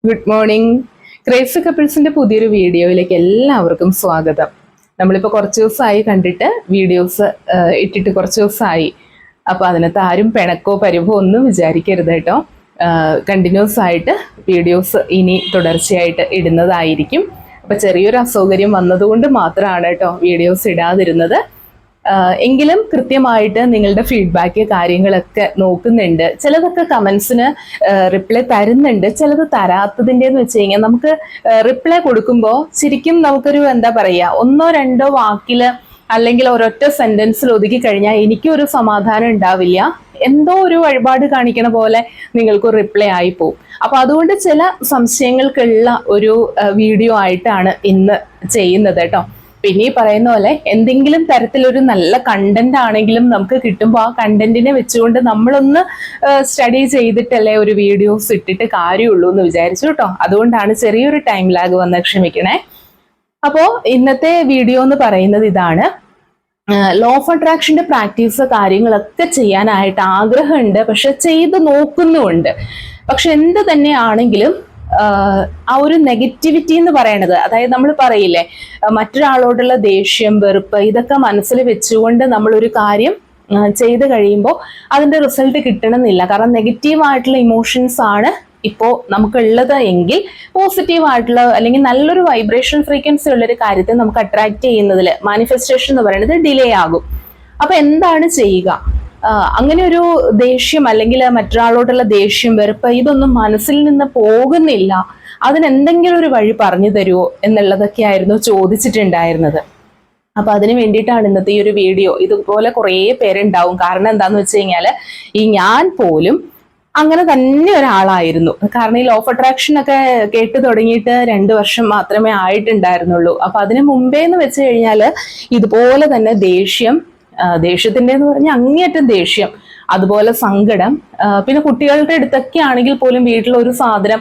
Good morning. Crazy കപ്പിൾസിന്റെ പുതിയൊരു വീഡിയോയിലേക്ക് എല്ലാവർക്കും സ്വാഗതം. നമ്മളിപ്പോൾ കുറച്ച് ദിവസമായി കണ്ടിട്ട് വീഡിയോസ് ഇട്ടിട്ട് കുറച്ച് ദിവസമായി. അപ്പോൾ അതിനകത്ത് ആരും പിണക്കോ പരിവോ ഒന്നും വിചാരിക്കരുത് കേട്ടോ. കണ്ടിന്യൂസ് ആയിട്ട് വീഡിയോസ് ഇനി തുടർച്ചയായിട്ട് ഇടുന്നതായിരിക്കും. അപ്പോൾ ചെറിയൊരു അസൗകര്യം വന്നതുകൊണ്ട് മാത്രമാണ് കേട്ടോ വീഡിയോസ് ഇടാതിരുന്നത്. എങ്കിലും കൃത്യമായിട്ട് നിങ്ങളുടെ ഫീഡ്ബാക്ക് കാര്യങ്ങളൊക്കെ നോക്കുന്നുണ്ട്. ചിലതൊക്കെ കമൻസിന് റിപ്ലൈ തരുന്നുണ്ട്, ചിലത് തരാത്തതിൻ്റെന്ന് വെച്ച് കഴിഞ്ഞാൽ നമുക്ക് റിപ്ലൈ കൊടുക്കുമ്പോൾ ശരിക്കും നമുക്കൊരു എന്താ പറയുക, ഒന്നോ രണ്ടോ വാക്കിൽ അല്ലെങ്കിൽ ഒരൊറ്റ സെന്റൻസിൽ ഒതുക്കി കഴിഞ്ഞാൽ എനിക്കൊരു സമാധാനം ഉണ്ടാവില്ല. എന്തോ ഒരു വഴിപാട് കാണിക്കണ പോലെ നിങ്ങൾക്ക് റിപ്ലൈ ആയി പോകും. അപ്പൊ അതുകൊണ്ട് ചില സംശയങ്ങൾക്കുള്ള ഒരു വീഡിയോ ആയിട്ടാണ് ഇന്ന് ചെയ്യുന്നത് കേട്ടോ. പിന്നെ ഈ പറയുന്ന പോലെ എന്തെങ്കിലും തരത്തിലൊരു നല്ല കണ്ടന്റ് ആണെങ്കിലും നമുക്ക് കിട്ടുമ്പോൾ ആ കണ്ടന്റിനെ വെച്ചുകൊണ്ട് നമ്മളൊന്ന് സ്റ്റഡി ചെയ്തിട്ടല്ലേ ഒരു വീഡിയോസ് ഇട്ടിട്ട് കാര്യമുള്ളൂ എന്ന് വിചാരിച്ചു കേട്ടോ. അതുകൊണ്ടാണ് ചെറിയൊരു ടൈം ലാഗ് വന്ന് ക്ഷമിക്കണേ. അപ്പോൾ ഇന്നത്തെ വീഡിയോ എന്ന് പറയുന്നത് ഇതാണ്. ലോ ഓഫ് അട്രാക്ഷന്റെ പ്രാക്ടീസ് കാര്യങ്ങളൊക്കെ ചെയ്യാനായിട്ട് ആഗ്രഹമുണ്ട്, പക്ഷെ ചെയ്ത് നോക്കുന്നുമുണ്ട്. പക്ഷെ എന്ത് തന്നെയാണെങ്കിലും ആ ഒരു നെഗറ്റിവിറ്റി എന്ന് പറയണത്, അതായത് നമ്മൾ പറയില്ലേ മറ്റൊരാളോടുള്ള ദേഷ്യം, വെറുപ്പ്, ഇതൊക്കെ മനസ്സിൽ വെച്ചുകൊണ്ട് നമ്മളൊരു കാര്യം ചെയ്ത് കഴിയുമ്പോൾ അതിന്റെ റിസൾട്ട് കിട്ടണമെന്നില്ല. കാരണം നെഗറ്റീവായിട്ടുള്ള ഇമോഷൻസ് ആണ് ഇപ്പോൾ നമുക്കുള്ളത് എങ്കിൽ പോസിറ്റീവായിട്ടുള്ള അല്ലെങ്കിൽ നല്ലൊരു വൈബ്രേഷൻ ഫ്രീക്വൻസി ഉള്ളൊരു കാര്യത്തെ നമുക്ക് അട്രാക്ട് ചെയ്യുന്നതിൽ മാനിഫെസ്റ്റേഷൻ എന്ന് പറയുന്നത് ഡിലേ ആകും. അപ്പൊ എന്താണ് ചെയ്യുക? അങ്ങനെ ഒരു ദേഷ്യം അല്ലെങ്കിൽ മറ്റൊരാളോടുള്ള ദേഷ്യം, വെറുപ്പ് ഇതൊന്നും മനസ്സിൽ നിന്ന് പോകുന്നില്ല, അതിനെന്തെങ്കിലും ഒരു വഴി പറഞ്ഞു തരുമോ എന്നുള്ളതൊക്കെ ആയിരുന്നു ചോദിച്ചിട്ടുണ്ടായിരുന്നത്. അപ്പൊ അതിന് വേണ്ടിയിട്ടാണ് ഇന്നത്തെ ഈ ഒരു വീഡിയോ. ഇതുപോലെ കുറേ പേരുണ്ടാവും. കാരണം എന്താന്ന് വെച്ച് കഴിഞ്ഞാൽ ഈ ഞാൻ പോലും അങ്ങനെ തന്നെ ഒരാളായിരുന്നു. കാരണം ഈ ലോ ഓഫ് അട്രാക്ഷൻ ഒക്കെ കേട്ട് തുടങ്ങിയിട്ട് 2 വർഷം മാത്രമേ ആയിട്ടുണ്ടായിരുന്നുള്ളൂ. അപ്പൊ അതിന് മുമ്പേ എന്ന് വെച്ച് കഴിഞ്ഞാൽ ഇതുപോലെ തന്നെ ദേഷ്യത്തിന്റെ എന്ന് പറഞ്ഞാൽ അങ്ങേയറ്റം ദേഷ്യം, അതുപോലെ സങ്കടം, പിന്നെ കുട്ടികളുടെ അടുത്തൊക്കെ ആണെങ്കിൽ പോലും വീട്ടിലൊരു സാധനം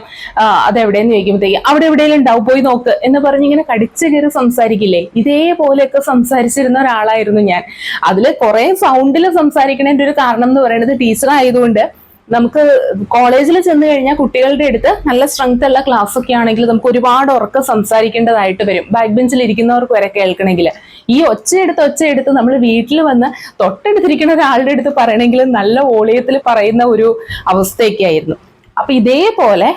അതെവിടെയെന്ന് ചോദിക്കുമ്പോഴത്തേക്ക് അവിടെ എവിടെയെങ്കിലും ഉണ്ടാവും, പോയി നോക്ക് എന്ന് പറഞ്ഞിങ്ങനെ കടിച്ചു കയറി സംസാരിക്കില്ലേ, ഇതേപോലെയൊക്കെ സംസാരിച്ചിരുന്ന ഒരാളായിരുന്നു ഞാൻ. അതിൽ കുറെ സൗണ്ടിൽ സംസാരിക്കണതിന്റെ ഒരു കാരണം എന്ന് പറയുന്നത് ടീച്ചർ ആയതുകൊണ്ട് നമുക്ക് കോളേജിൽ ചെന്ന് കഴിഞ്ഞാൽ കുട്ടികളുടെ അടുത്ത് നല്ല സ്ട്രെങ്ത് ഉള്ള ക്ലാസ് ഒക്കെ ആണെങ്കിൽ നമുക്ക് ഒരുപാട് ഉറക്കം സംസാരിക്കേണ്ടതായിട്ട് വരും. ബാക്ക് ബെഞ്ചിൽ ഇരിക്കുന്നവർക്ക് വരെ കേൾക്കണമെങ്കിൽ ഈ ഒച്ചയെടുത്ത് നമ്മൾ വീട്ടിൽ വന്ന് തൊട്ടടുത്തിരിക്കുന്ന ഒരാളുടെ അടുത്ത് പറയണമെങ്കിൽ നല്ല വോളിയത്തിൽ പറയുന്ന ഒരു അവസ്ഥയൊക്കെ ആയിരുന്നു. അപ്പൊ ഇതേപോലെ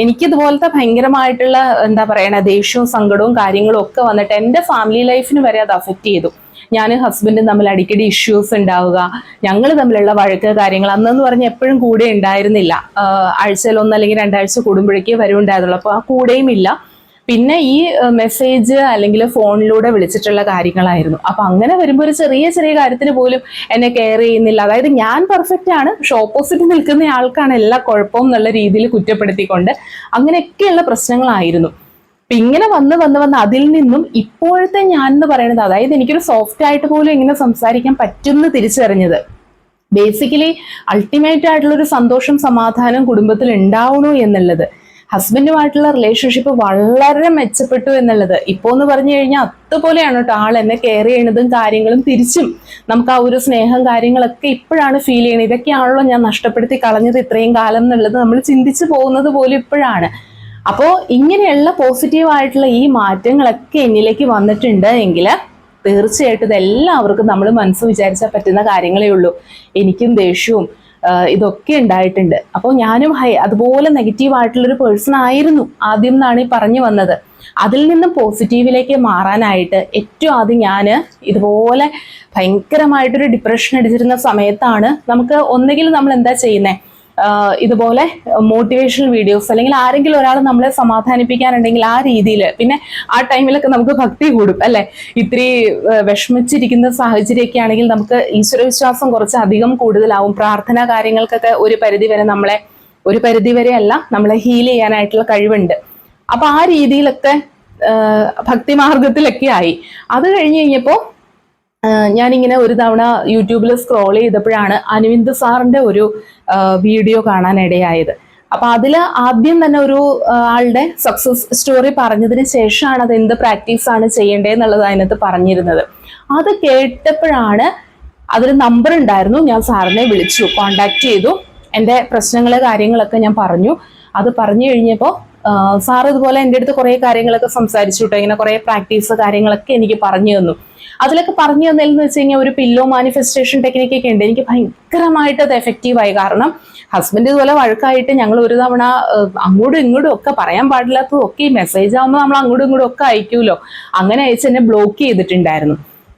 എനിക്കിതുപോലത്തെ ഭയങ്കരമായിട്ടുള്ള എന്താ പറയണ ദേഷ്യവും സങ്കടവും കാര്യങ്ങളും ഒക്കെ വന്നിട്ട് എൻ്റെ ഫാമിലി ലൈഫിന് വരെ അത് അഫക്റ്റ് ചെയ്തു. ഞാനും ഹസ്ബൻഡും തമ്മിൽ അടിക്കടി ഇഷ്യൂസ് ഉണ്ടാവുക, ഞങ്ങൾ തമ്മിലുള്ള വഴക്ക് കാര്യങ്ങൾ അന്നെന്ന് പറഞ്ഞാൽ എപ്പോഴും കൂടെ ഉണ്ടായിരുന്നില്ല. ആഴ്ചയിൽ 1 അല്ലെങ്കിൽ 2 ആഴ്ച കൂടുമ്പോഴേക്കേ വരുണ്ടായിരുന്നുള്ളൂ. അപ്പോൾ ആ കൂടെയും ഇല്ല. പിന്നെ ഈ മെസ്സേജ് അല്ലെങ്കിൽ ഫോണിലൂടെ വിളിച്ചിട്ടുള്ള കാര്യങ്ങളായിരുന്നു. അപ്പൊ അങ്ങനെ വരുമ്പോൾ ഒരു ചെറിയ കാര്യത്തിന് പോലും എന്നെ കെയർ ചെയ്യുന്നില്ല. അതായത് ഞാൻ പെർഫെക്റ്റ് ആണ്, പക്ഷെ ഓപ്പോസിറ്റ് നിൽക്കുന്ന ആൾക്കാണ് എല്ലാ കുഴപ്പവും എന്നുള്ള രീതിയിൽ കുറ്റപ്പെടുത്തിക്കൊണ്ട് അങ്ങനെയൊക്കെയുള്ള പ്രശ്നങ്ങളായിരുന്നു. ഇങ്ങനെ വന്ന് അതിൽ നിന്നും ഇപ്പോഴത്തെ ഞാൻ എന്ന് പറയുന്നത്, അതായത് എനിക്കൊരു സോഫ്റ്റ് ആയിട്ട് പോലും ഇങ്ങനെ സംസാരിക്കാൻ പറ്റുമെന്ന് തിരിച്ചറിഞ്ഞത്, ബേസിക്കലി അൾട്ടിമേറ്റ് ആയിട്ടുള്ള ഒരു സന്തോഷം സമാധാനം കുടുംബത്തിൽ ഉണ്ടാവണു എന്നുള്ളത്, ഹസ്ബൻഡുമായിട്ടുള്ള റിലേഷൻഷിപ്പ് വളരെ മെച്ചപ്പെട്ടു എന്നുള്ളത്. ഇപ്പോ എന്ന് പറഞ്ഞു കഴിഞ്ഞാൽ അതുപോലെയാണ് കേട്ടോ ആൾ എന്നെ കെയർ ചെയ്യണതും കാര്യങ്ങളും. തിരിച്ചും നമുക്ക് ആ ഒരു സ്നേഹം കാര്യങ്ങളൊക്കെ ഇപ്പോഴാണ് ഫീൽ ചെയ്യണത്. ഇതൊക്കെയാണല്ലോ ഞാൻ നഷ്ടപ്പെടുത്തി കളഞ്ഞത് ഇത്രയും കാലം എന്നുള്ളത് നമ്മൾ ചിന്തിച്ചു പോകുന്നത് പോലും ഇപ്പോഴാണ്. അപ്പോൾ ഇങ്ങനെയുള്ള പോസിറ്റീവായിട്ടുള്ള ഈ മാറ്റങ്ങളൊക്കെ എന്നിലേക്ക് വന്നിട്ടുണ്ട് എങ്കിൽ തീർച്ചയായിട്ടും ഇതെല്ലാവർക്കും നമ്മൾ മനസ്സ് വിചാരിച്ചാൽ പറ്റുന്ന കാര്യങ്ങളേ ഉള്ളൂ. എനിക്കും ദേഷ്യവും ഇതൊക്കെ ഉണ്ടായിട്ടുണ്ട്. അപ്പോൾ ഞാനും അതുപോലെ നെഗറ്റീവായിട്ടുള്ളൊരു പേഴ്സൺ ആയിരുന്നു ആദ്യം എന്നാണ് ഈ പറഞ്ഞു വന്നത്. അതിൽ നിന്നും പോസിറ്റീവിലേക്ക് മാറാനായിട്ട് ഏറ്റവും ആദ്യം ഞാൻ ഇതുപോലെ ഭയങ്കരമായിട്ടൊരു ഡിപ്രഷൻ അടിച്ചിരുന്ന സമയത്താണ് നമുക്ക് ഒന്നുകിൽ നമ്മൾ എന്താ ചെയ്യുന്നത്, ഇതുപോലെ മോട്ടിവേഷണൽ വീഡിയോസ് അല്ലെങ്കിൽ ആരെങ്കിലും ഒരാൾ നമ്മളെ സമാധാനിപ്പിക്കാനുണ്ടെങ്കിൽ ആ രീതിയിൽ, പിന്നെ ആ ടൈമിലൊക്കെ നമുക്ക് ഭക്തി കൂടും അല്ലെ. ഇത്തിരി വിഷമിച്ചിരിക്കുന്ന സാഹചര്യമൊക്കെ ആണെങ്കിൽ നമുക്ക് ഈശ്വരവിശ്വാസം കുറച്ച് അധികം കൂടുതലാവും. പ്രാർത്ഥനാ കാര്യങ്ങൾക്കൊക്കെ ഒരു പരിധിവരെ അല്ല നമ്മളെ ഹീൽ ചെയ്യാനായിട്ടുള്ള കഴിവുണ്ട്. അപ്പൊ ആ രീതിയിലൊക്കെ ഭക്തിമാർഗത്തിലൊക്കെ ആയി. അത് കഴിഞ്ഞപ്പോൾ ഞാനിങ്ങനെ ഒരു തവണ യൂട്യൂബിൽ സ്ക്രോൾ ചെയ്തപ്പോഴാണ് അരവിന്ദ് സാറിന്റെ ഒരു വീഡിയോ കാണാനിടയായത്. അപ്പൊ അതിൽ ആദ്യം തന്നെ ഒരു ആളുടെ സക്സസ് സ്റ്റോറി പറഞ്ഞതിന് ശേഷമാണ് അത് എന്ത് പ്രാക്ടീസ് ആണ് ചെയ്യേണ്ടതെന്നുള്ളത് അതിനകത്ത് പറഞ്ഞിരുന്നത്. അത് കേട്ടപ്പോഴാണ്, അതൊരു നമ്പർ ഉണ്ടായിരുന്നു, ഞാൻ സാറിനെ വിളിച്ചു, കോണ്ടാക്ട് ചെയ്തു, എൻ്റെ പ്രശ്നങ്ങൾ കാര്യങ്ങളൊക്കെ ഞാൻ പറഞ്ഞു. അത് പറഞ്ഞു കഴിഞ്ഞപ്പോൾ സാർ ഇതുപോലെ എൻ്റെ അടുത്ത് കുറേ കാര്യങ്ങളൊക്കെ സംസാരിച്ചു കേട്ടോ. ഇങ്ങനെ കുറേ പ്രാക്ടീസ് കാര്യങ്ങളൊക്കെ എനിക്ക് പറഞ്ഞു തന്നു. അതിലൊക്കെ പറഞ്ഞു തന്നതെന്ന് വെച്ച് കഴിഞ്ഞാൽ ഒരു പില്ലോ മാനിഫെസ്റ്റേഷൻ ടെക്നിക്കൊക്കെ ഉണ്ട്. എനിക്ക് ഭയങ്കരമായിട്ട് അത് എഫക്റ്റീവായി. കാരണം ഹസ്ബൻഡ് ഇതുപോലെ വഴക്കായിട്ട് ഞങ്ങൾ ഒരു തവണ അങ്ങോട്ടും ഇങ്ങോട്ടും ഒക്കെ പറയാൻ പാടില്ലാത്തതും ഒക്കെ ഈ മെസ്സേജ് ആകുമ്പോൾ നമ്മൾ അങ്ങോട്ടും ഇങ്ങോട്ടും ഒക്കെ അയക്കൂലോ, അങ്ങനെ അയച്ച് എന്നെ ബ്ലോക്ക് ചെയ്തിട്ടുണ്ടായിരുന്നു.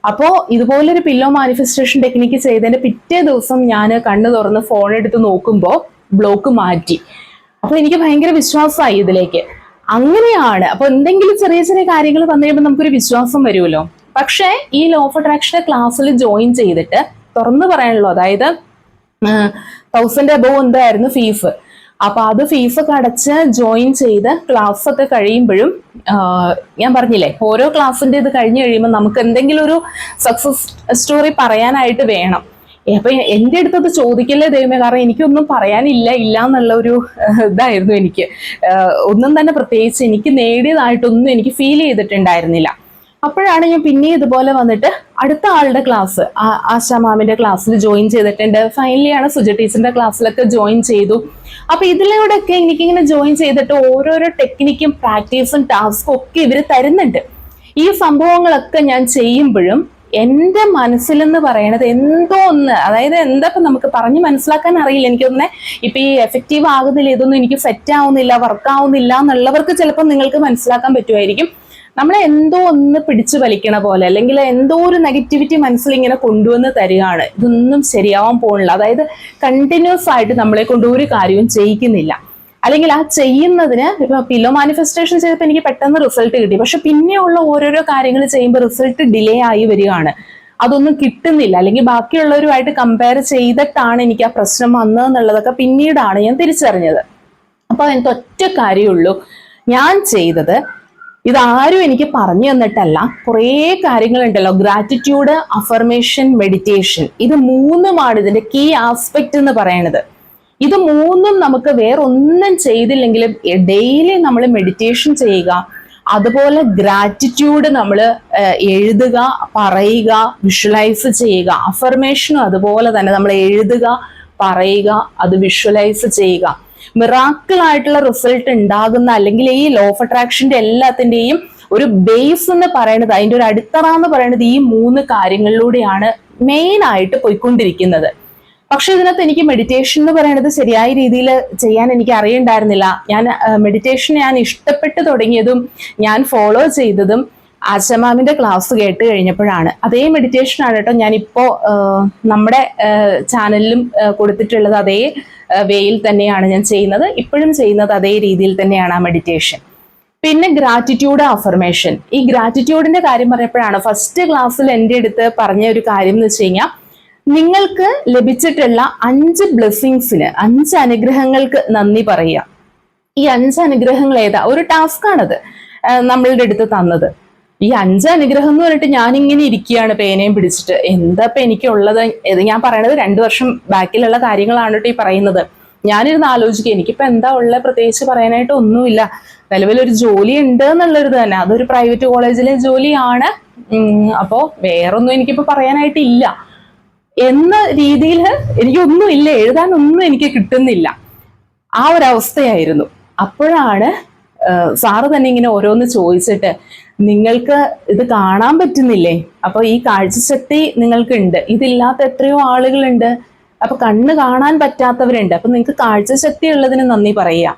അപ്പോൾ ഇതുപോലൊരു പില്ലോ മാനിഫെസ്റ്റേഷൻ ടെക്നിക്ക് ചെയ്തതിന്റെ പിറ്റേ ദിവസം ഞാൻ കണ്ണു തുറന്ന് ഫോൺ എടുത്ത് നോക്കുമ്പോൾ ബ്ലോക്ക് മാറ്റി. അപ്പൊ എനിക്ക് ഭയങ്കര വിശ്വാസമായി ഇതിലേക്ക്. അങ്ങനെയാണ്. അപ്പൊ എന്തെങ്കിലും ചെറിയ ചെറിയ കാര്യങ്ങൾ വന്നു കഴിയുമ്പോൾ നമുക്കൊരു വിശ്വാസം വരുമല്ലോ. പക്ഷേ ഈ ലോ ഓഫ് അട്രാക്ഷൻ ക്ലാസ്സിൽ ജോയിൻ ചെയ്തിട്ട് തുറന്നു പറയാനുള്ളൂ, അതായത് 1000 above എന്തായിരുന്നു ഫീസ്. അപ്പൊ അത് ഫീസൊക്കെ അടച്ച് ജോയിൻ ചെയ്ത് ക്ലാസ് ഒക്കെ കഴിയുമ്പോഴും ഞാൻ പറഞ്ഞില്ലേ, ഓരോ ക്ലാസ്സിന്റെ ഇത് കഴിഞ്ഞ് കഴിയുമ്പോൾ നമുക്ക് എന്തെങ്കിലും ഒരു സക്സസ് സ്റ്റോറി പറയാനായിട്ട് വേണം. അപ്പൊ എൻ്റെ അടുത്തത് ചോദിക്കല്ലേ ദൈവമേ, കാരണം എനിക്കൊന്നും പറയാനില്ല എന്നുള്ള ഒരു ഇതായിരുന്നു എനിക്ക്. ഒന്നും തന്നെ പ്രത്യേകിച്ച് എനിക്ക് നേടിയതായിട്ടൊന്നും എനിക്ക് ഫീൽ ചെയ്തിട്ടുണ്ടായിരുന്നില്ല. അപ്പോഴാണ് ഞാൻ പിന്നെ ഇതുപോലെ വന്നിട്ട് അടുത്ത ആളുടെ ക്ലാസ്, ആശാ മാമിന്റെ ക്ലാസ്സിൽ ജോയിൻ ചെയ്തിട്ടുണ്ട്. ഫൈനലിയാണ് സുജ ടീച്ചറിന്റെ ക്ലാസ്സിലൊക്കെ ജോയിൻ ചെയ്തു. അപ്പൊ ഇതിലൂടെയൊക്കെ എനിക്കിങ്ങനെ ജോയിൻ ചെയ്തിട്ട് ഓരോരോ ടെക്നിക്കും പ്രാക്ടീസും ടാസ്കും ഒക്കെ ഇവര് തരുന്നുണ്ട്. ഈ സംഭവങ്ങളൊക്കെ ഞാൻ ചെയ്യുമ്പോഴും എൻ്റെ മനസ്സിലെന്ന് പറയണത് എന്തോ ഒന്ന്, അതായത് എന്തൊക്കെ നമുക്ക് പറഞ്ഞ് മനസ്സിലാക്കാൻ അറിയില്ല. എനിക്കൊന്നെ ഇപ്പൊ ഈ എഫക്റ്റീവ് ആകുന്നില്ല, ഇതൊന്നും എനിക്ക് സെറ്റ് ആവുന്നില്ല, വർക്ക് ആവുന്നില്ല എന്നുള്ളവർക്ക് ചിലപ്പോൾ നിങ്ങൾക്ക് മനസ്സിലാക്കാൻ പറ്റുമായിരിക്കും. നമ്മളെ എന്തോ ഒന്ന് പിടിച്ചു വലിക്കണ പോലെ, അല്ലെങ്കിൽ എന്തോ ഒരു നെഗറ്റിവിറ്റി മനസ്സിൽ ഇങ്ങനെ കൊണ്ടുവന്ന് തരികയാണ്. ഇതൊന്നും ശരിയാവാൻ പോകുന്നില്ല. അതായത് കണ്ടിന്യൂസ് ആയിട്ട് നമ്മളെ കൊണ്ട് ഒരു കാര്യവും ചെയ്യിക്കുന്നില്ല. അല്ലെങ്കിൽ ആ ചെയ്യുന്നതിന് ഇപ്പൊ പില്ലോ മാനിഫെസ്റ്റേഷൻ ചെയ്തപ്പോൾ എനിക്ക് പെട്ടെന്ന് റിസൾട്ട് കിട്ടി. പക്ഷെ പിന്നെയുള്ള ഓരോരോ കാര്യങ്ങൾ ചെയ്യുമ്പോൾ റിസൾട്ട് ഡിലേ ആയി വരികയാണ്. അതൊന്നും കിട്ടുന്നില്ല. അല്ലെങ്കിൽ ബാക്കിയുള്ളവരുമായിട്ട് കമ്പയർ ചെയ്തിട്ടാണ് എനിക്ക് ആ പ്രശ്നം വന്നതെന്നുള്ളതൊക്കെ പിന്നീടാണ് ഞാൻ തിരിച്ചറിഞ്ഞത്. അപ്പൊ എനിക്ക് ഒറ്റ കാര്യമുള്ളൂ, ഞാൻ ചെയ്തത് ഇതാരും എനിക്ക് പറഞ്ഞു തന്നിട്ടല്ല. കുറേ കാര്യങ്ങളുണ്ടല്ലോ, ഗ്രാറ്റിറ്റ്യൂഡ്, അഫർമേഷൻ, മെഡിറ്റേഷൻ, ഇത് മൂന്നുമാണ് ഇതിന്റെ കീ ആസ്പെക്ട് എന്ന് പറയണത്. ഇത് മൂന്നും നമുക്ക് വേറൊന്നും ചെയ്തില്ലെങ്കിലും ഡെയിലി നമ്മൾ മെഡിറ്റേഷൻ ചെയ്യുക, അതുപോലെ ഗ്രാറ്റിറ്റ്യൂഡ് നമ്മൾ എഴുതുക, പറയുക, വിഷ്വലൈസ് ചെയ്യുക. അഫർമേഷനും അതുപോലെ തന്നെ നമ്മൾ എഴുതുക, പറയുക, അത് വിഷ്വലൈസ് ചെയ്യുക. മിറാക്കിൾ ആയിട്ടുള്ള റിസൾട്ട് ഉണ്ടാകുന്ന, അല്ലെങ്കിൽ ഈ ലോ ഓഫ് അട്രാക്ഷന്റെ എല്ലാത്തിന്റെയും ഒരു ബേസ് എന്ന് പറയുന്നത്, അതിന്റെ ഒരു അടിത്തറ എന്ന് പറയുന്നത് ഈ മൂന്ന് കാര്യങ്ങളിലൂടെയാണ് മെയിൻ ആയിട്ട് പോയിക്കൊണ്ടിരിക്കുന്നത്. പക്ഷെ ഇതിനകത്ത് എനിക്ക് മെഡിറ്റേഷൻ എന്ന് പറയുന്നത് ശരിയായ രീതിയിൽ ചെയ്യാൻ എനിക്ക് അറിയണ്ടായിരുന്നില്ല. മെഡിറ്റേഷൻ ഞാൻ ഇഷ്ടപ്പെട്ട് തുടങ്ങിയതും ഞാൻ ഫോളോ ചെയ്തതും ആശാ മാമിന്റെ ക്ലാസ് കേട്ട് കഴിഞ്ഞപ്പോഴാണ്. അതേ മെഡിറ്റേഷൻ ആണ് കേട്ടോ ഞാനിപ്പോ നമ്മുടെ ചാനലിലും കൊടുത്തിട്ടുള്ളത്. അതേ വേയിൽ തന്നെയാണ് ഞാൻ ചെയ്യുന്നത്, ഇപ്പോഴും ചെയ്യുന്നത് അതേ രീതിയിൽ തന്നെയാണ് ആ മെഡിറ്റേഷൻ. പിന്നെ ഗ്രാറ്റിറ്റ്യൂഡ്, അഫർമേഷൻ. ഈ ഗ്രാറ്റിറ്റ്യൂഡിന്റെ കാര്യം പറഞ്ഞപ്പോഴാണ് ഫസ്റ്റ് ക്ലാസ്സിൽ എൻ്റെ അടുത്ത് പറഞ്ഞ ഒരു കാര്യം എന്ന് വെച്ച് കഴിഞ്ഞാൽ, നിങ്ങൾക്ക് ലഭിച്ചിട്ടുള്ള 5 ബ്ലെസ്സിങ്സിന്, 5 അനുഗ്രഹങ്ങൾക്ക് നന്ദി പറയുക. ഈ 5 അനുഗ്രഹങ്ങൾ ഏതാ? ഒരു ടാസ്ക് ആണത് നമ്മളുടെ അടുത്ത് തന്നത്. ഈ 5 അനുഗ്രഹം എന്ന് പറഞ്ഞിട്ട് ഞാനിങ്ങനെ ഇരിക്കുകയാണ് പേനയും പിടിച്ചിട്ട്. എന്താ ഇപ്പൊ എനിക്കുള്ളത്? ഇത് ഞാൻ പറയണത് 2 വർഷം ബാക്കിലുള്ള കാര്യങ്ങളാണ് കേട്ടോ ഈ പറയുന്നത്. ഞാനിരുന്ന് ആലോചിക്കുക, എനിക്കിപ്പോ എന്താ ഉള്ളത്? പ്രത്യേകിച്ച് പറയാനായിട്ട് ഒന്നുമില്ല. നിലവിലൊരു ജോലി ഉണ്ട് എന്നുള്ളൊരു തന്നെ, അതൊരു പ്രൈവറ്റ് കോളേജിലെ ജോലിയാണ്. അപ്പോ വേറൊന്നും എനിക്കിപ്പോ പറയാനായിട്ടില്ല എന്ന രീതിയിൽ എനിക്കൊന്നും ഇല്ല, എഴുതാനൊന്നും എനിക്ക് കിട്ടുന്നില്ല. ആ ഒരവസ്ഥയായിരുന്നു. അപ്പോഴാണ് സാറ് തന്നെ ഇങ്ങനെ ഓരോന്ന് ചോദിച്ചിട്ട്, നിങ്ങൾക്ക് ഇത് കാണാൻ പറ്റുന്നില്ലേ? അപ്പൊ ഈ കാഴ്ചശക്തി നിങ്ങൾക്കുണ്ട്, ഇതില്ലാത്ത എത്രയോ ആളുകളുണ്ട്. അപ്പൊ കണ്ണ് കാണാൻ പറ്റാത്തവരുണ്ട്. അപ്പൊ നിങ്ങൾക്ക് കാഴ്ചശക്തി ഉള്ളതിന് നന്ദി പറയാം.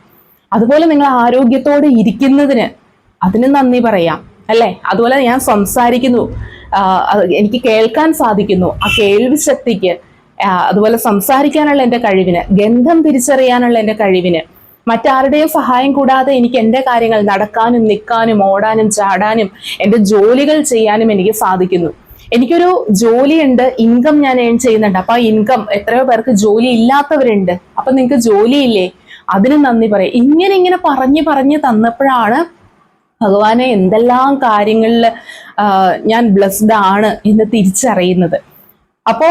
അതുപോലെ നിങ്ങൾ ആരോഗ്യത്തോടെ ഇരിക്കുന്നതിന് അതിന് നന്ദി പറയാം, അല്ലെ? അതുപോലെ ഞാൻ സംസാരിക്കുന്നു, എനിക്ക് കേൾക്കാൻ സാധിക്കുന്നു, ആ കേൾവി ശക്തിക്ക്, അതുപോലെ സംസാരിക്കാനുള്ള എൻ്റെ കഴിവിന്, ഗന്ധം തിരിച്ചറിയാനുള്ള എൻ്റെ കഴിവിന്, മറ്റാരുടെയും സഹായം കൂടാതെ എനിക്ക് എൻ്റെ കാര്യങ്ങൾ നടക്കാനും നിൽക്കാനും ഓടാനും ചാടാനും എൻ്റെ ജോലികൾ ചെയ്യാനും എനിക്ക് സാധിക്കുന്നു. എനിക്കൊരു ജോലിയുണ്ട്, ഇൻകം ഞാൻ ഏൺ ചെയ്യുന്നുണ്ട്. അപ്പൊ ആ ഇൻകം, എത്രയോ പേർക്ക് ജോലി ഇല്ലാത്തവരുണ്ട്. അപ്പൊ നിങ്ങൾക്ക് ജോലിയില്ലേ? അതിന് നന്ദി പറയും. ഇങ്ങനെ പറഞ്ഞ് തന്നപ്പോഴാണ് ഭഗവാനെ എന്തെല്ലാം കാര്യങ്ങളിൽ ഞാൻ ബ്ലെസ്ഡ് ആണ് എന്ന് തിരിച്ചറിയുന്നത്. അപ്പോ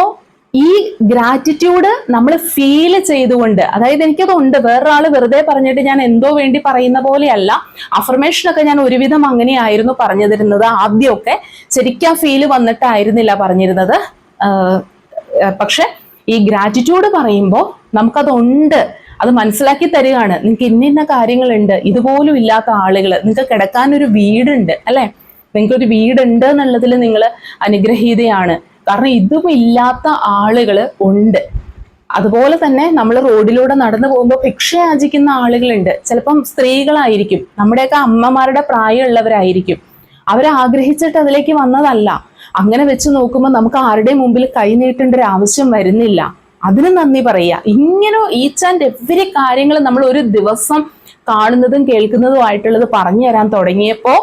ഈ ഗ്രാറ്റിറ്റ്യൂഡ് നമ്മൾ ഫീൽ ചെയ്തുകൊണ്ട്, അതായത് എനിക്കതുണ്ട്, വേറൊരാള് വെറുതെ പറഞ്ഞിട്ട് ഞാൻ എന്തോ വേണ്ടി പറയുന്ന പോലെയല്ല. അഫർമേഷനൊക്കെ ഞാൻ ഒരുവിധം അങ്ങനെയായിരുന്നു പറഞ്ഞു തരുന്നത്. ആദ്യമൊക്കെ ശരിക്കും ആ ഫീല് വന്നിട്ടായിരുന്നില്ല പറഞ്ഞിരുന്നത്. പക്ഷെ ഈ ഗ്രാറ്റിറ്റ്യൂഡ് പറയുമ്പോൾ നമുക്കതുണ്ട്. അത് മനസ്സിലാക്കി തരികയാണ്. നിങ്ങൾക്ക് ഇന്ന കാര്യങ്ങളുണ്ട്, ഇതുപോലും ഇല്ലാത്ത ആളുകൾ, നിങ്ങൾക്ക് കിടക്കാൻ ഒരു വീടുണ്ട് അല്ലെ, നിങ്ങൾക്കൊരു വീടുണ്ട് എന്നുള്ളതിൽ നിങ്ങൾ അനുഗ്രഹീതയാണ്. കാരണം ഇതും ഇല്ലാത്ത ആളുകൾ ഉണ്ട്. അതുപോലെ തന്നെ നമ്മൾ റോഡിലൂടെ നടന്നു പോകുമ്പോൾ ഭിക്ഷ യാചിക്കുന്ന ആളുകളുണ്ട്. ചിലപ്പം സ്ത്രീകളായിരിക്കും, നമ്മുടെയൊക്കെ അമ്മമാരുടെ പ്രായമുള്ളവരായിരിക്കും. അവരാഗ്രഹിച്ചിട്ട് അതിലേക്ക് വന്നതല്ല. അങ്ങനെ വെച്ച് നോക്കുമ്പോൾ നമുക്ക് ആരുടെയും മുമ്പിൽ കൈ നീട്ടേണ്ട ഒരു ആവശ്യം വരുന്നില്ല. അതിന് നന്ദി പറയുക. ഇങ്ങനെ ഈച്ച് ആൻഡ് എവരി കാര്യങ്ങൾ നമ്മൾ ഒരു ദിവസം കാണുന്നതും കേൾക്കുന്നതുമായിട്ടുള്ളത് പറഞ്ഞു തരാൻ തുടങ്ങിയപ്പോൾ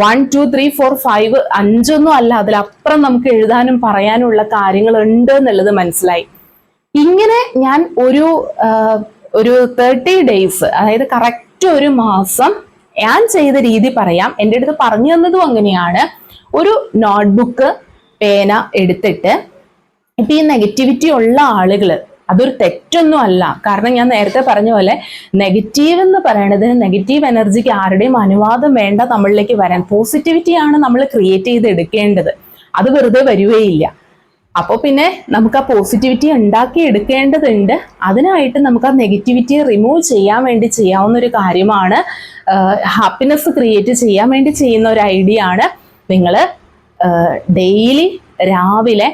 1 2 3 4 5 5 അല്ല, അതിലപ്പുറം നമുക്ക് എഴുതാനും പറയാനുള്ള കാര്യങ്ങൾ ഉണ്ട് എന്നുള്ളത് മനസ്സിലായി. ഇങ്ങനെ ഞാൻ ഒരു 30 days, അതായത് കറക്റ്റ് ഒരു മാസം ഞാൻ ചെയ്ത രീതി പറയാം. എൻ്റെ അടുത്ത് പറഞ്ഞു തന്നതും അങ്ങനെയാണ്. ഒരു നോട്ട്ബുക്ക്, പേന എടുത്തിട്ട് ഇപ്പൊ ഈ നെഗറ്റിവിറ്റി ഉള്ള ആളുകൾ, അതൊരു തെറ്റൊന്നും അല്ല. കാരണം ഞാൻ നേരത്തെ പറഞ്ഞ പോലെ നെഗറ്റീവ് എന്ന് പറയണത്, നെഗറ്റീവ് എനർജിക്ക് ആരുടെയും അനുവാദം വേണ്ട നമ്മളിലേക്ക് വരാൻ. പോസിറ്റിവിറ്റിയാണ് നമ്മൾ ക്രിയേറ്റ് ചെയ്ത് എടുക്കേണ്ടത്. അത് വെറുതെ വരുകയില്ല. അപ്പോൾ പിന്നെ നമുക്ക് ആ പോസിറ്റിവിറ്റി ഉണ്ടാക്കി എടുക്കേണ്ടതുണ്ട്. അതിനായിട്ട് നമുക്ക് ആ നെഗറ്റിവിറ്റി റിമൂവ് ചെയ്യാൻ വേണ്ടി ചെയ്യാവുന്ന ഒരു കാര്യമാണ്, ഹാപ്പിനെസ് ക്രിയേറ്റ് ചെയ്യാൻ വേണ്ടി ചെയ്യുന്ന ഒരു ഐഡിയ ആണ്. നിങ്ങൾ ഡെയിലി രാവിലെ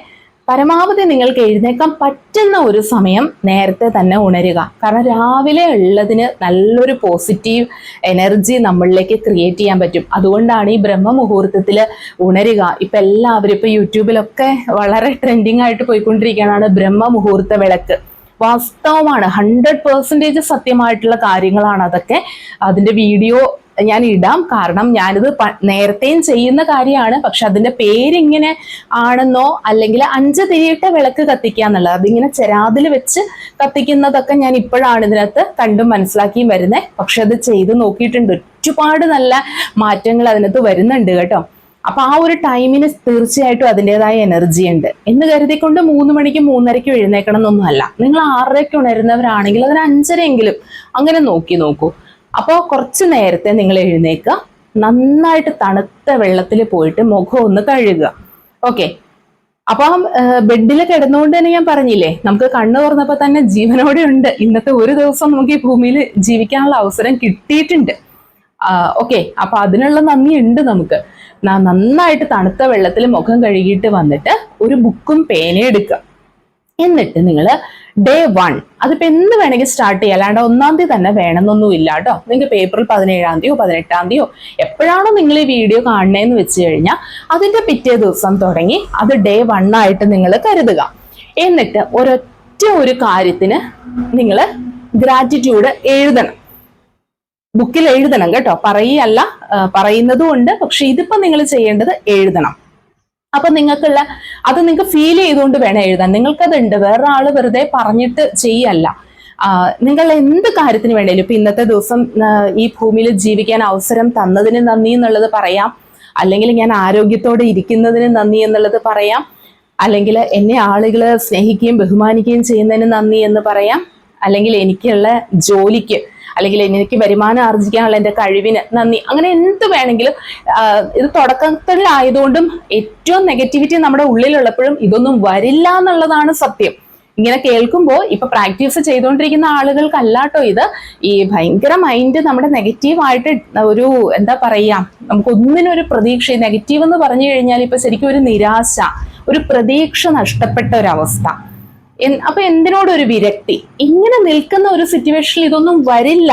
പരമാവധി നിങ്ങൾക്ക് എഴുന്നേക്കാൻ പറ്റുന്ന ഒരു സമയം നേരത്തെ തന്നെ ഉണരുക. കാരണം രാവിലെ ഉള്ളതിന് നല്ലൊരു പോസിറ്റീവ് എനർജി നമ്മളിലേക്ക് ക്രിയേറ്റ് ചെയ്യാൻ പറ്റും. അതുകൊണ്ടാണ് ഈ ബ്രഹ്മമുഹൂർത്തത്തിൽ ഉണരുക. ഇപ്പം എല്ലാവരും ഇപ്പം യൂട്യൂബിലൊക്കെ വളരെ ട്രെൻഡിങ് ആയിട്ട് പോയിക്കൊണ്ടിരിക്കുകയാണ് ബ്രഹ്മമുഹൂർത്ത വിളക്ക്. വാസ്തവമാണ്, 100% സത്യമായിട്ടുള്ള കാര്യങ്ങളാണ് അതൊക്കെ. അതിൻ്റെ വീഡിയോ ഞാൻ ഇടാം. കാരണം ഞാനിത് നേരത്തെയും ചെയ്യുന്ന കാര്യമാണ്. പക്ഷെ അതിന്റെ പേരിങ്ങനെ ആണെന്നോ അല്ലെങ്കിൽ 5 തിരിയിട്ട വിളക്ക് കത്തിക്കുക എന്നുള്ളത്, അതിങ്ങനെ ചെരാതിൽ വെച്ച് കത്തിക്കുന്നതൊക്കെ ഞാൻ ഇപ്പോഴാണ് ഇതിനകത്ത് കണ്ടും മനസ്സിലാക്കിയും വരുന്നത്. പക്ഷെ അത് ചെയ്ത് നോക്കിയിട്ടുണ്ട്, ഒരുപാട് നല്ല മാറ്റങ്ങൾ അതിനകത്ത് വരുന്നുണ്ട് കേട്ടോ. അപ്പൊ ആ ഒരു ടൈമിന് തീർച്ചയായിട്ടും അതിൻ്റെതായ എനർജി ഉണ്ട് എന്ന് കരുതിക്കൊണ്ട് 3 മണിക്ക് 3:30 എഴുന്നേക്കണം എന്നൊന്നുമല്ല. നിങ്ങൾ 6:30 ഉണരുന്നവരാണെങ്കിൽ അതിന് 5:30 അങ്ങനെ നോക്കൂ. അപ്പോൾ കുറച്ച് നേരത്തെ നിങ്ങൾ എഴുന്നേക്കുക, നന്നായിട്ട് തണുത്ത വെള്ളത്തിൽ പോയിട്ട് മുഖം ഒന്ന് കഴുകുക. ഓക്കെ, അപ്പം ബെഡിൽ കിടന്നുകൊണ്ട് തന്നെ ഞാൻ പറഞ്ഞില്ലേ, നമുക്ക് കണ്ണു തുറന്നപ്പോൾ തന്നെ ജീവനോടെ ഉണ്ട്. ഇന്നത്തെ ഒരു ദിവസം നമുക്ക് ഈ ഭൂമിയിൽ ജീവിക്കാനുള്ള അവസരം കിട്ടിയിട്ടുണ്ട്. ഓക്കെ, അപ്പൊ അതിനുള്ള നന്ദി ഉണ്ട് നമുക്ക്. നന്നായിട്ട് തണുത്ത വെള്ളത്തിൽ മുഖം കഴുകിയിട്ട് വന്നിട്ട് ഒരു ബുക്കും പേനയും എടുക്കുക. എന്നിട്ട് നിങ്ങൾ ഡേ 1, അതിപ്പോ എന്ന് വേണമെങ്കിൽ സ്റ്റാർട്ട് ചെയ്യാം, അല്ലാണ്ട് 1-ാം തീയതി തന്നെ വേണമെന്നൊന്നും ഇല്ല കേട്ടോ. നിങ്ങൾക്ക് ഏപ്രിൽ 17-ാം തീയതിയോ 18-ാം തീയതിയോ എപ്പോഴാണോ നിങ്ങൾ ഈ വീഡിയോ കാണണേന്ന് വെച്ച് കഴിഞ്ഞാൽ അതിന്റെ പിറ്റേ ദിവസം തുടങ്ങി അത് ഡേ 1 ആയിട്ട് നിങ്ങൾ കരുതുക. എന്നിട്ട് ഒരു കാര്യത്തിന് നിങ്ങൾ ഗ്രാറ്റിറ്റ്യൂഡ് എഴുതണം, ബുക്കിൽ എഴുതണം കേട്ടോ. പറയല്ല, പറയുന്നതും ഉണ്ട്, പക്ഷെ ഇതിപ്പോ നിങ്ങൾ ചെയ്യേണ്ടത് എഴുതണം. അപ്പൊ നിങ്ങൾക്കുള്ള അത് നിങ്ങൾക്ക് ഫീൽ ചെയ്തുകൊണ്ട് വേണം എഴുതാൻ. നിങ്ങൾക്കതുണ്ട്, വേറൊരാള് വെറുതെ പറഞ്ഞിട്ട് ചെയ്യല്ല. നിങ്ങൾ എന്ത് കാര്യത്തിന് വേണേലും ഇപ്പൊ ഇന്നത്തെ ദിവസം ഈ ഭൂമിയിൽ ജീവിക്കാൻ അവസരം തന്നതിന് നന്ദി എന്നുള്ളത് പറയാം, അല്ലെങ്കിൽ ഞാൻ ആരോഗ്യത്തോടെ ഇരിക്കുന്നതിന് നന്ദി എന്നുള്ളത് പറയാം, അല്ലെങ്കിൽ എന്നെ ആളുകൾ സ്നേഹിക്കുകയും ബഹുമാനിക്കുകയും ചെയ്യുന്നതിന് നന്ദി എന്ന് പറയാം, അല്ലെങ്കിൽ എനിക്കുള്ള ജോലിക്ക് അല്ലെങ്കിൽ എനിക്ക് വരുമാനം ആർജിക്കാനുള്ള എൻ്റെ കഴിവിന് നന്ദി. അങ്ങനെ എന്ത് വേണമെങ്കിലും. ഇത് തുടക്കത്തിലായതുകൊണ്ടും ഏറ്റവും നെഗറ്റിവിറ്റി നമ്മുടെ ഉള്ളിലുള്ളപ്പോഴും ഇതൊന്നും വരില്ല എന്നുള്ളതാണ് സത്യം. ഇങ്ങനെ കേൾക്കുമ്പോൾ ഇപ്പൊ പ്രാക്ടീസ് ചെയ്തുകൊണ്ടിരിക്കുന്ന ആളുകൾക്കല്ലാട്ടോ ഇത്. ഈ ഭയങ്കര മൈൻഡ് നമ്മുടെ നെഗറ്റീവായിട്ട് ഒരു എന്താ പറയാ, നമുക്ക് ഒന്നിനൊരു പ്രതീക്ഷ, നെഗറ്റീവ് എന്ന് പറഞ്ഞു കഴിഞ്ഞാൽ ഇപ്പൊ ശരിക്കും ഒരു നിരാശ, ഒരു പ്രതീക്ഷ നഷ്ടപ്പെട്ട ഒരവസ്ഥ. അപ്പൊ എന്തിനോടൊരു വിരക്തി, ഇങ്ങനെ നിൽക്കുന്ന ഒരു സിറ്റുവേഷനിൽ ഇതൊന്നും വരില്ല.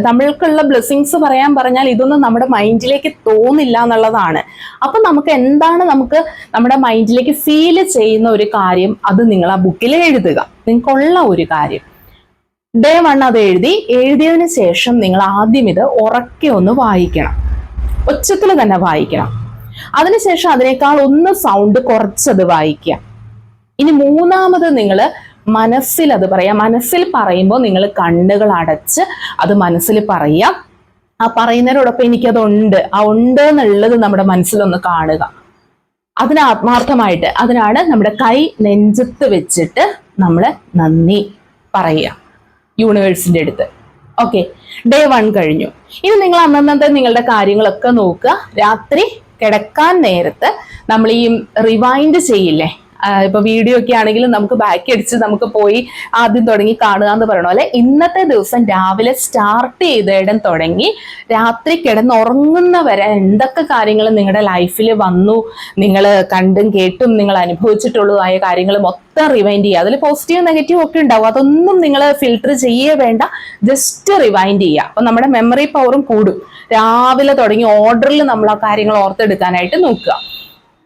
നമ്മൾക്കുള്ള ബ്ലെസ്സിങ്സ് പറയാൻ പറഞ്ഞാൽ ഇതൊന്നും നമ്മുടെ മൈൻഡിലേക്ക് തോന്നില്ല എന്നുള്ളതാണ്. അപ്പൊ നമുക്ക് എന്താണ് നമുക്ക് നമ്മുടെ മൈൻഡിലേക്ക് ഫീൽ ചെയ്യുന്ന ഒരു കാര്യം, അത് നിങ്ങൾ ആ ബുക്കിൽ എഴുതുക. നിങ്ങൾക്കുള്ള ഒരു കാര്യം ഡേ 1 അത് എഴുതിയതിനു ശേഷം നിങ്ങൾ ആദ്യം ഇത് ഉറക്കെ ഒന്ന് വായിക്കണം, ഒച്ചത്തിൽ തന്നെ വായിക്കണം. അതിനുശേഷം അതിനേക്കാൾ ഒന്ന് സൗണ്ട് കുറച്ചത് വായിക്കുക. ഇനി മൂന്നാമത് നിങ്ങൾ മനസ്സിൽ അത് പറയാം. മനസ്സിൽ പറയുമ്പോൾ നിങ്ങൾ കണ്ണുകൾ അടച്ച് അത് മനസ്സിൽ പറയാം. ആ പറയുന്നതിനോടൊപ്പം എനിക്കതുണ്ട്, ആ ഉണ്ട് എന്നുള്ളത് നമ്മുടെ മനസ്സിലൊന്ന് കാണുക. അതിന് ആത്മാർത്ഥമായിട്ട്, അതിനാണ് നമ്മുടെ കൈ നെഞ്ചത്ത് വെച്ചിട്ട് നമ്മൾ നന്ദി പറയുക യൂണിവേഴ്സിന്റെ അടുത്ത്. ഓക്കെ, ഡേ 1 കഴിഞ്ഞു. ഇനി നിങ്ങൾ അന്നത്തെ നിങ്ങളുടെ കാര്യങ്ങളൊക്കെ നോക്കുക. രാത്രി കിടക്കാൻ നേരത്ത് നമ്മൾ ഈ റിവൈൻഡ് ചെയ്യില്ലേ, ഇപ്പൊ വീഡിയോ ഒക്കെ ആണെങ്കിലും നമുക്ക് ബാക്കി അടിച്ച് നമുക്ക് പോയി ആദ്യം തുടങ്ങി കാണുക എന്ന് പറയണ പോലെ ഇന്നത്തെ ദിവസം രാവിലെ സ്റ്റാർട്ട് ചെയ്ത ഇടം തുടങ്ങി രാത്രി കിടന്നുറങ്ങുന്ന വരെ എന്തൊക്കെ കാര്യങ്ങൾ നിങ്ങളുടെ ലൈഫിൽ വന്നു, നിങ്ങൾ കണ്ടും കേട്ടും നിങ്ങൾ അനുഭവിച്ചിട്ടുള്ളതായ കാര്യങ്ങൾ മൊത്തം റിവൈൻഡ് ചെയ്യുക. അതിൽ പോസിറ്റീവ് നെഗറ്റീവ് ഒക്കെ ഉണ്ടാവും, അതൊന്നും നിങ്ങൾ ഫിൽട്ടർ ചെയ്യേ വേണ്ട, ജസ്റ്റ് റിവൈൻഡ് ചെയ്യുക. അപ്പൊ നമ്മുടെ മെമ്മറി പവറും കൂടും. രാവിലെ തുടങ്ങി ഓർഡറിൽ നമ്മൾ ആ കാര്യങ്ങൾ ഓർത്തെടുക്കാനായിട്ട് നോക്കുക.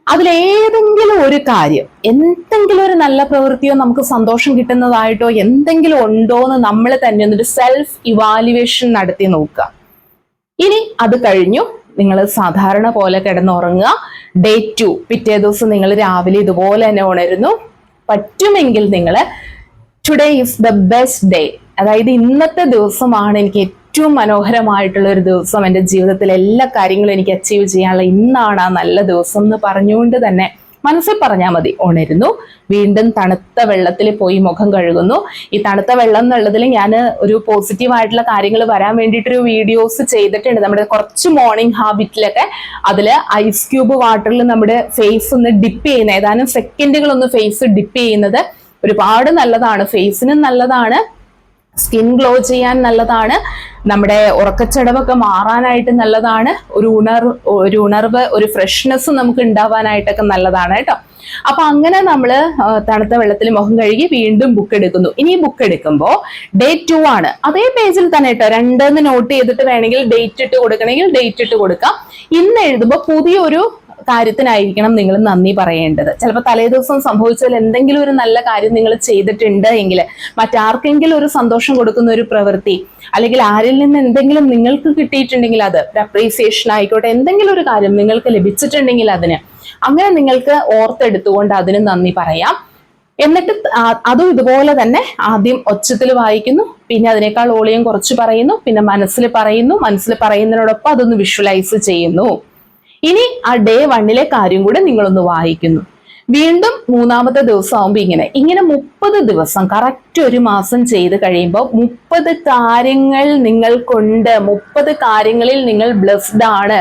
അതിലേതെങ്കിലും ഒരു കാര്യം, എന്തെങ്കിലും ഒരു നല്ല പ്രവൃത്തിയോ നമുക്ക് സന്തോഷം കിട്ടുന്നതായിട്ടോ എന്തെങ്കിലും ഉണ്ടോ എന്ന് നമ്മൾ തന്നെ ഒരു സെൽഫ് ഇവാലുവേഷൻ നടത്തി നോക്കുക. ഇനി അത് കഴിഞ്ഞു നിങ്ങൾ സാധാരണ പോലെ കിടന്നുറങ്ങുക. ഡേ 2 പിറ്റേ ദിവസം നിങ്ങൾ രാവിലെ ഇതുപോലെ തന്നെ ഉണരുന്നു. പറ്റുമെങ്കിൽ നിങ്ങൾ today is the best day, അതായത് ഇന്നത്തെ ദിവസമാണ് എനിക്ക് ഏറ്റവും മനോഹരമായിട്ടുള്ള ഒരു ദിവസം, എൻ്റെ ജീവിതത്തിലെ എല്ലാ കാര്യങ്ങളും എനിക്ക് അച്ചീവ് ചെയ്യാനുള്ള ഇന്നാണ് ആ നല്ല ദിവസം എന്ന് പറഞ്ഞുകൊണ്ട് തന്നെ മനസ്സിൽ പറഞ്ഞാൽ മതി. ഉണരുന്നു, വീണ്ടും തണുത്ത വെള്ളത്തിൽ പോയി മുഖം കഴുകുന്നു. ഈ തണുത്ത വെള്ളം എന്നുള്ളതിൽ ഞാൻ ഒരു പോസിറ്റീവ് ആയിട്ടുള്ള കാര്യങ്ങൾ വരാൻ വേണ്ടിയിട്ടൊരു വീഡിയോസ് ചെയ്തിട്ടുണ്ട്. നമ്മുടെ കുറച്ച് മോർണിംഗ് ഹാബിറ്റിലൊക്കെ അതിൽ ഐസ് ക്യൂബ് വാട്ടറിൽ നമ്മുടെ ഫേസ് ഒന്ന് ഡിപ്പ് ചെയ്യുന്ന, ഏതാനും സെക്കൻഡുകളൊന്ന് ഫേസ് ഡിപ്പ് ചെയ്യുന്നത് ഒരുപാട് നല്ലതാണ്. ഫേസിനും നല്ലതാണ്, സ്കിൻ ഗ്ലോ ചെയ്യാൻ നല്ലതാണ്, നമ്മുടെ ഉറക്കച്ചടവൊക്കെ മാറാനായിട്ട് നല്ലതാണ്, ഒരു ഉണർവ് ഒരു ഫ്രഷ്നെസ് നമുക്ക് ഉണ്ടാവാനായിട്ടൊക്കെ നല്ലതാണ് കേട്ടോ. അപ്പൊ അങ്ങനെ നമ്മൾ തണുത്ത വെള്ളത്തിൽ മുഖം കഴുകി വീണ്ടും ബുക്ക് എടുക്കുന്നു. ഇനി ബുക്ക് എടുക്കുമ്പോൾ ഡേ 2 ആണ്, അതേ പേജിൽ തന്നെ കേട്ടോ. 2 നോട്ട് ചെയ്തിട്ട് വേണമെങ്കിൽ ഡേറ്റ് ഇട്ട് കൊടുക്കണമെങ്കിൽ ഡേറ്റ് ഇട്ട് കൊടുക്കാം. ഇന്ന് എഴുതുമ്പോൾ പുതിയൊരു കാര്യത്തിനായിരിക്കണം നിങ്ങൾ നന്ദി പറയേണ്ടത്. ചിലപ്പോൾ തലേ ദിവസം സംഭവിച്ചാൽ എന്തെങ്കിലും ഒരു നല്ല കാര്യം നിങ്ങൾ ചെയ്തിട്ടുണ്ട് എങ്കിൽ, മറ്റാർക്കെങ്കിലും ഒരു സന്തോഷം കൊടുക്കുന്ന ഒരു പ്രവൃത്തി, അല്ലെങ്കിൽ ആരിൽ നിന്ന് എന്തെങ്കിലും നിങ്ങൾക്ക് കിട്ടിയിട്ടുണ്ടെങ്കിൽ അത് ഒരു അപ്രീസിയേഷൻ ആയിക്കോട്ടെ, എന്തെങ്കിലും ഒരു കാര്യം നിങ്ങൾക്ക് ലഭിച്ചിട്ടുണ്ടെങ്കിൽ അതിന് അങ്ങനെ നിങ്ങൾക്ക് ഓർത്തെടുത്തുകൊണ്ട് അതിന് നന്ദി പറയാം. എന്നിട്ട് അതും ഇതുപോലെ തന്നെ ആദ്യം ഒച്ചത്തിൽ വായിക്കുന്നു, പിന്നെ അതിനേക്കാൾ ഓളിയം കുറച്ച് പറയുന്നു, പിന്നെ മനസ്സിൽ പറയുന്നു, മനസ്സിൽ പറയുന്നതിനോടൊപ്പം അതൊന്ന് വിഷ്വലൈസ് ചെയ്യുന്നു. ഇനി ആ ഡേ 1 കാര്യം കൂടെ നിങ്ങളൊന്ന് വായിക്കുന്നു. വീണ്ടും 3-ാമത്തെ ദിവസം ആവുമ്പോൾ ഇങ്ങനെ 30 ദിവസം കറക്റ്റ് ഒരു മാസം ചെയ്ത് കഴിയുമ്പോൾ 30 കാര്യങ്ങൾ നിങ്ങൾക്കുണ്ട്, 30 കാര്യങ്ങളിൽ നിങ്ങൾ ബ്ലെസ്ഡ് ആണ്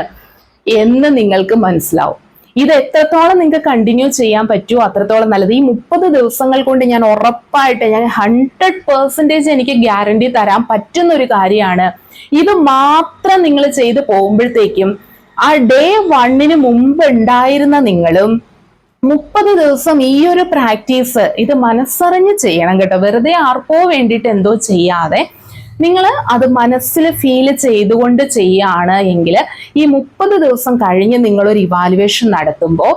എന്ന് നിങ്ങൾക്ക് മനസ്സിലാവും. ഇത് എത്രത്തോളം നിങ്ങൾക്ക് കണ്ടിന്യൂ ചെയ്യാൻ പറ്റുമോ അത്രത്തോളം നല്ലത്. ഈ 30 ദിവസങ്ങൾ കൊണ്ട് ഞാൻ ഉറപ്പായിട്ട് 100% എനിക്ക് ഗ്യാരണ്ടി തരാൻ പറ്റുന്ന ഒരു കാര്യമാണ്. ഇത് മാത്രം നിങ്ങൾ ചെയ്ത് പോകുമ്പോഴത്തേക്കും ആ ഡേ 1 മുമ്പ് ഉണ്ടായിരുന്ന നിങ്ങളും 30 ദിവസം ഈ ഒരു പ്രാക്ടീസ് ഇത് മനസ്സറിഞ്ഞ് ചെയ്യണം കേട്ടോ. വെറുതെ ആർക്കോ വേണ്ടിയിട്ട് എന്തോ ചെയ്യാതെ നിങ്ങൾ അത് മനസ്സിൽ ഫീൽ ചെയ്തുകൊണ്ട് ചെയ്യാണ് എങ്കിൽ ഈ 30 ദിവസം കഴിഞ്ഞ് നിങ്ങളൊരു ഇവാലുവേഷൻ നടത്തുമ്പോൾ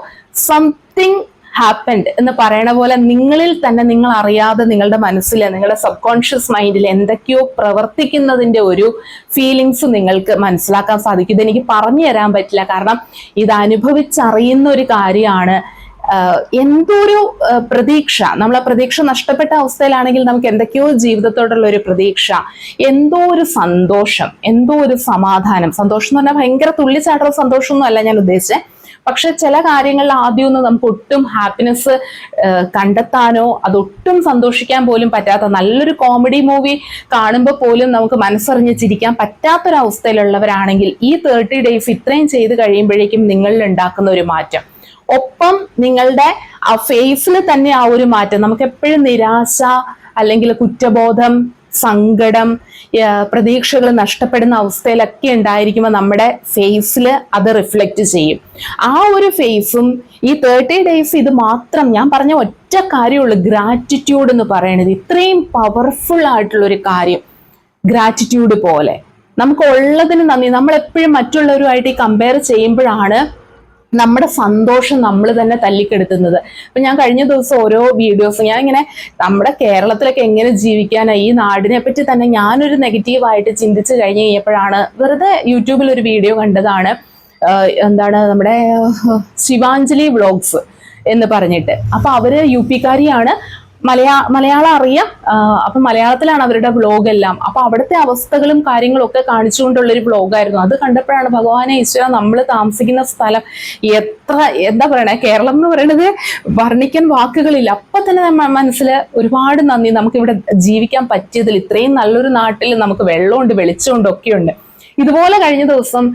സംതിങ് ഹാപ്പൻഡ് എന്ന് പറയണ പോലെ നിങ്ങളിൽ തന്നെ നിങ്ങൾ അറിയാതെ നിങ്ങളുടെ മനസ്സിൽ, നിങ്ങളുടെ സബ് കോൺഷ്യസ് മൈൻഡിൽ എന്തൊക്കെയോ പ്രവർത്തിക്കുന്നതിന്റെ ഒരു ഫീലിങ്സ് നിങ്ങൾക്ക് മനസ്സിലാക്കാൻ സാധിക്കും. ഇതെനിക്ക് പറഞ്ഞു തരാൻ പറ്റില്ല, കാരണം ഇത് അനുഭവിച്ചറിയുന്ന ഒരു കാര്യമാണ്. എന്തോ ഒരു പ്രതീക്ഷ, നമ്മളെ പ്രതീക്ഷ നഷ്ടപ്പെട്ട അവസ്ഥയിലാണെങ്കിൽ നമുക്ക് എന്തൊക്കെയോ ജീവിതത്തോടുള്ള ഒരു പ്രതീക്ഷ, എന്തോ ഒരു സന്തോഷം, എന്തോ ഒരു സമാധാനം. സന്തോഷം എന്ന് പറഞ്ഞാൽ ഭയങ്കര തുള്ളിച്ചാട്ടുള്ള സന്തോഷമൊന്നും അല്ല ഞാൻ ഉദ്ദേശിച്ചത്. പക്ഷെ ചില കാര്യങ്ങളിൽ ആദ്യമൊന്നും നമുക്ക് ഒട്ടും ഹാപ്പിനെസ് കണ്ടെത്താനോ അതൊട്ടും സന്തോഷിക്കാൻ പോലും പറ്റാത്ത, നല്ലൊരു കോമഡി മൂവി കാണുമ്പോൾ പോലും നമുക്ക് മനസ്സറിഞ്ഞ് ചിരിക്കാൻ പറ്റാത്തൊരവസ്ഥയിലുള്ളവരാണെങ്കിൽ ഈ 30 ഡേയ്സ് ഇത്രയും ചെയ്ത് കഴിയുമ്പോഴേക്കും നിങ്ങളിൽ ഉണ്ടാക്കുന്ന ഒരു മാറ്റം, ഒപ്പം നിങ്ങളുടെ ആ ഫേസിൽ തന്നെ ആ ഒരു മാറ്റം, നമുക്ക് എപ്പോഴും നിരാശ അല്ലെങ്കിൽ കുറ്റബോധം, സങ്കടം, പ്രതീക്ഷകൾ നഷ്ടപ്പെടുന്ന അവസ്ഥയിലൊക്കെ ഉണ്ടായിരിക്കുമ്പോൾ നമ്മുടെ ഫേസിൽ അത് റിഫ്ലക്റ്റ് ചെയ്യും. ആ ഒരു ഫേസും ഈ 30 ഡേയ്സ് ഇത് മാത്രം ഞാൻ പറഞ്ഞ ഒറ്റ കാര്യമുള്ളൂ, ഗ്രാറ്റിറ്റ്യൂഡ് എന്ന് പറയുന്നത്. ഇത്രയും പവർഫുൾ ആയിട്ടുള്ള ഒരു കാര്യം ഗ്രാറ്റിറ്റ്യൂഡ് പോലെ നമുക്ക് ഉള്ളതിന് നന്ദി. നമ്മളെപ്പോഴും മറ്റുള്ളവരുമായിട്ട് ഈ കമ്പയർ ചെയ്യുമ്പോഴാണ് നമ്മുടെ സന്തോഷം നമ്മൾ തന്നെ തല്ലിക്കെടുത്തുന്നത്. അപ്പൊ ഞാൻ കഴിഞ്ഞ ദിവസം ഓരോ വീഡിയോസ് ഞാൻ ഇങ്ങനെ നമ്മുടെ കേരളത്തിലൊക്കെ എങ്ങനെ ജീവിക്കാനായി, ഈ നാടിനെ പറ്റി തന്നെ ഞാനൊരു നെഗറ്റീവായിട്ട് ചിന്തിച്ചു കഴിഞ്ഞ് കഴിഞ്ഞപ്പോഴാണ് വെറുതെ യൂട്യൂബിൽ ഒരു വീഡിയോ കണ്ടതാണ്. എന്താണ് നമ്മുടെ ശിവാഞ്ജലി വ്ളോഗ്സ് എന്ന് പറഞ്ഞിട്ട്. അപ്പൊ അവര് UP കാരിയാണ്, മലയാളം അറിയാം. അപ്പൊ മലയാളത്തിലാണ് അവരുടെ വ്ളോഗ് എല്ലാം. അപ്പൊ അവിടുത്തെ അവസ്ഥകളും കാര്യങ്ങളും ഒക്കെ കാണിച്ചുകൊണ്ടുള്ളൊരു വ്ളോഗായിരുന്നു. അത് കണ്ടപ്പോഴാണ് ഭഗവാനെ ഈശ്വര, നമ്മൾ താമസിക്കുന്ന സ്ഥലം എത്ര എന്താ പറയണേ, കേരളം എന്ന് പറയുന്നത് വർണ്ണിക്കാൻ വാക്കുകളില്ല. അപ്പൊ തന്നെ മനസ്സിൽ ഒരുപാട് നന്ദി, നമുക്ക് ഇവിടെ ജീവിക്കാൻ പറ്റിയതിൽ, ഇത്രയും നല്ലൊരു നാട്ടിൽ നമുക്ക് വെള്ളമുണ്ട്, വെളിച്ചമുണ്ട്, ഒക്കെയുണ്ട്. ഇതുപോലെ കഴിഞ്ഞ ദിവസം